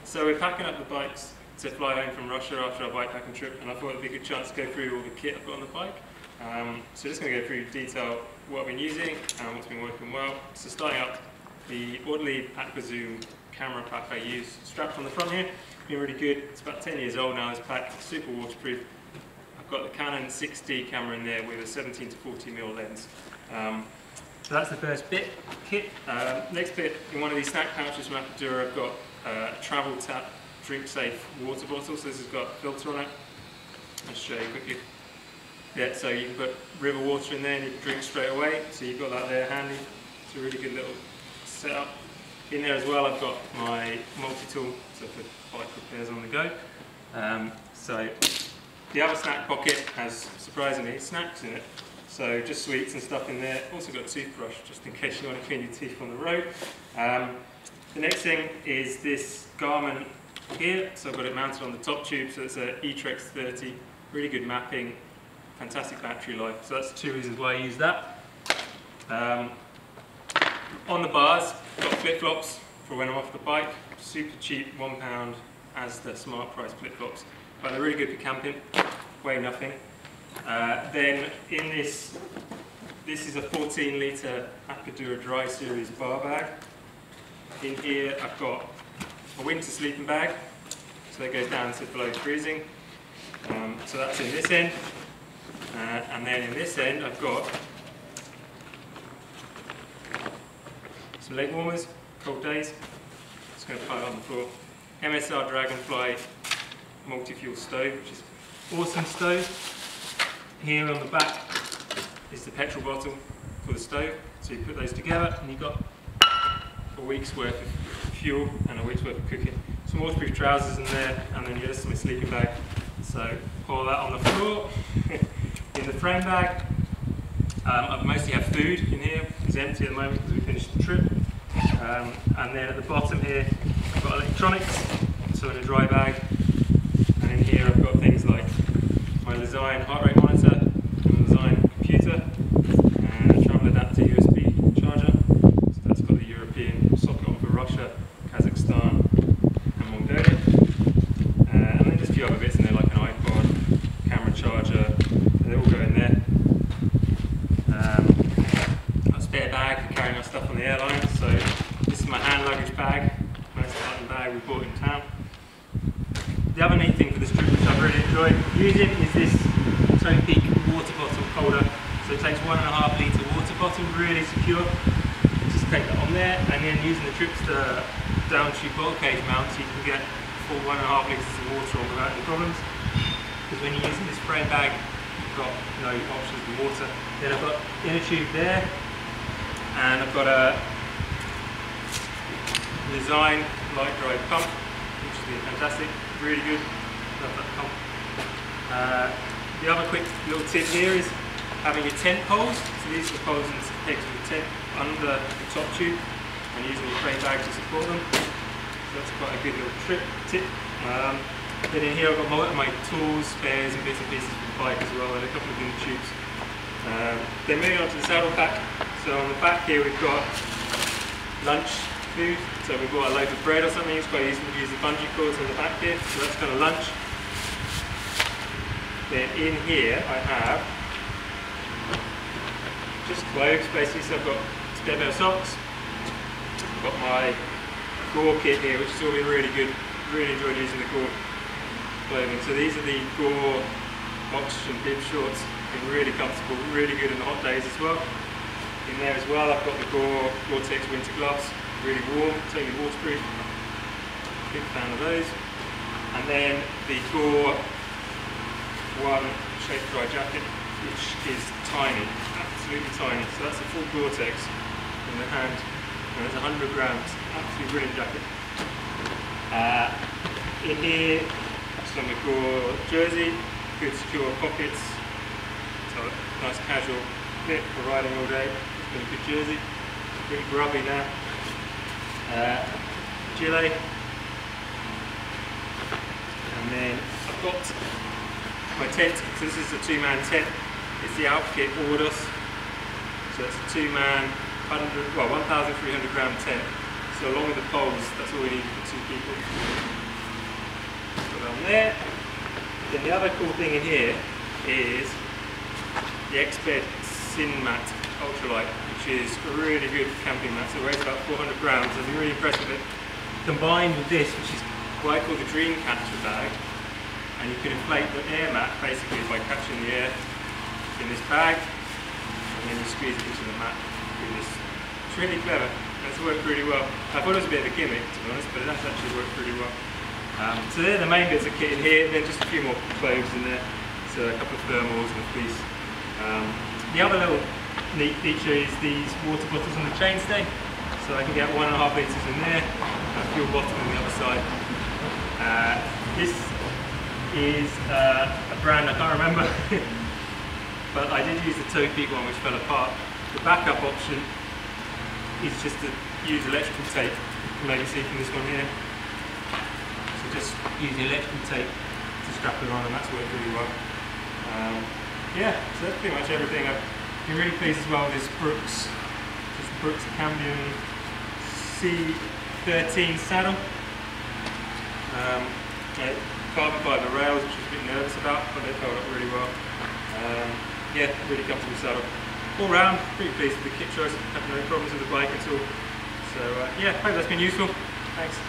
So we're packing up the bikes to fly home from Russia after our bikepacking trip, and I thought it'd be a good chance to go through all the kit I've got on the bike. So just going to go through detail what I've been using and what's been working well. So starting up, the Orderly Aqua Zoom camera pack I use, strapped on the front here, been really good. It's about 10 years old now, this pack, super waterproof. I've got the Canon 6D camera in there with a 17 to 40mm lens. So that's the first bit, kit. Next bit, in one of these snack pouches from Appadura, I've got a travel tap, drink safe water bottle. So this has got a filter on it. I'll show you quickly. Yeah, so you can put river water in there and you can drink straight away. So you've got that there handy. It's a really good little setup. In there as well, I've got my multi-tool, so for bike repairs on the go. So the other snack pocket has, surprisingly, snacks in it. So just sweets and stuff in there. Also got a toothbrush, just in case you want to clean your teeth on the road. The next thing is this garment here. So I've got it mounted on the top tube, so it's a e-Trex 30, really good mapping, fantastic battery life. So that's two reasons why I use that. On the bars, got flip-flops for when I'm off the bike. Super cheap, £1 as the Smart Price flip-flops. But they're really good for camping, weigh nothing. Then in this is a 14 litre Appadura Dry Series bar bag. In here I've got a winter sleeping bag, so that goes down to below freezing. So that's in this end. And then in this end I've got some leg warmers, cold days. Just going to pile it on the floor. MSR Dragonfly multi-fuel stove, which is awesome stove. Here on the back is the petrol bottle for the stove. So you put those together and you've got a week's worth of fuel and a week's worth of cooking. Some waterproof trousers in there, and then here's my sleeping bag. So pour that on the floor. In the frame bag, I mostly have food in here. It's empty at the moment because we finished the trip. And then at the bottom here, I've got electronics, so in a dry bag. And in here I've got things like my Design heart rate monitor, and Design computer, and a travel adapter USB charger. So that's got the European socket on for Russia, Kazakhstan, and Mongolia. And then just a few other bits in there like an iPod, camera charger, they all go in there. Got a spare bag for carrying our stuff on the airline. So this is my hand luggage bag, nice button bag we bought in town. The other neat thing for this trip, which I've really enjoyed using, is this Toe Peak water bottle holder. So it takes 1.5 litre water bottle, really secure. Just take that on there, and then using the Tripster down tube bottle cage mount, so you can get full 1.5 litres of water on without any problems. Because when you're using this frame bag, you've got no options for water. Then I've got inner tube there, and I've got a Design light dry pump, which is fantastic. Really good, love that pump. The other quick little tip here is having your tent poles. So these are the poles and pegs for the tent under the top tube, and using your frame bag to support them. So that's quite a good little tip. Then in here I've got my tools, spares and bits and pieces for the bike as well, and a couple of inner tubes. Then moving on to the saddle pack. So on the back here we've got lunch food. So we've got a loaf of bread or something. It's quite easy to use the bungee cords on the back here. So that's kind of lunch. Then in here I have just clothes basically. So I've got a spare pair of socks. I've got my Gore kit here, which has all been really good. Really enjoyed using the Gore clothing. So these are the Gore oxygen bib shorts. Been really comfortable, really good in the hot days as well. In there as well I've got the Gore-Tex winter gloves. Really warm, totally waterproof. Big fan of those. And then the Gore One Shape Dry jacket, which is tiny, absolutely tiny. So that's a full Gore-Tex in the hand, and it's 100 grams. Absolutely brilliant jacket. In here, some of the Gore jersey, good secure pockets. So nice casual fit for riding all day. It's been a good jersey. Pretty grubby now. Gilet, and then I've got my tent. So this is a 2-man tent. It's the Outfit Ordos. So it's a 2-man, 1,300 gram tent. So along with the poles, that's all we need for 2 people. on there. Then the other cool thing in here is the Exped Sin Mat Ultralight, which is a really good camping mat. So it weighs about 400 grams. I've been really impressed with it. Combined with this, which is what I call the dream catcher bag, and you can inflate the air mat basically by catching the air in this bag, and then you squeeze it into the mat through this. It's really clever. It's worked really well. I thought it was a bit of a gimmick, to be honest, but that's actually worked really well. So they're the main bits of kit in here, then just a few more clothes in there. So a couple of thermals and a fleece. The other little neat feature is these water bottles on the chainstay. So I can get 1.5 litres in there, and a fuel bottle on the other side. This is a brand I can't remember, but I did use the Toe Peak one which fell apart. The backup option is just to use electrical tape. You can maybe see from this one here. So just use the electrical tape to strap it on, and that's worked really well. Yeah, so that's pretty much everything. I've been really pleased as well with this Brooks, Cambium C13 saddle. Carbon fibre rails, which I was a bit nervous about, but they've held up really well. Yeah, really comfortable saddle. All round, pretty pleased with the kit choice. Have no problems with the bike at all. So yeah, hope that's been useful. Thanks.